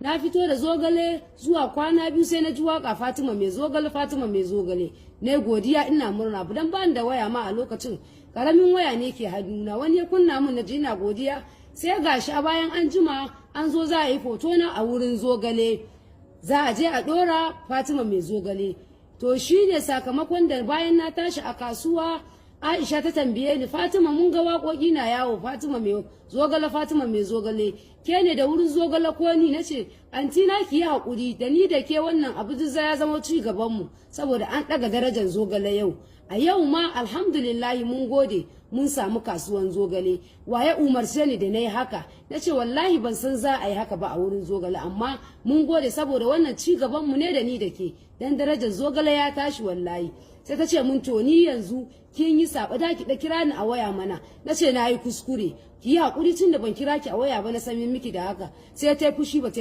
na fito da zogale zuwa kwana biyu sai na ji waka Fatima mai zogale Fatima mai zogale ne godiya ina murna dan ban da waya ma a lokacin karamin waya ne ke hannuna wani ya kunna min na ji ina godiya sai gashi a bayan an jima an zo za a yi foto na a wurin zogale za a je a dora Fatima mai zogale to shine sakamakon da bayan na tashi a kasuwa Aisha ta tambaye ni Fatima mun ga waƙoƙi na yawo Fatima mai zogale Fatima mai zogale ke ne da wurin zogale ko ni nace anti na ki yi hakuri da ni da ke wannan abu da ya zama ci gaban mu saboda an daga darajar zogale yau a yau ma alhamdulillah mun gode mun samu kasuwan zogale waye umarce ni da nayi haka nace wallahi ban san za a yi haka ba a wurin zogale amma mun gode saboda wannan ci gaban mu ne da ni da ke dan darajar zogale ya tashi wallahi sai ta ce mun to ni yanzu kin yi saba da ki da kira ni a waya mana nace na yi kuskure ki yi hakuri tun da ban kira ki a waya ba na san miki da haka sai ta fushi ba ta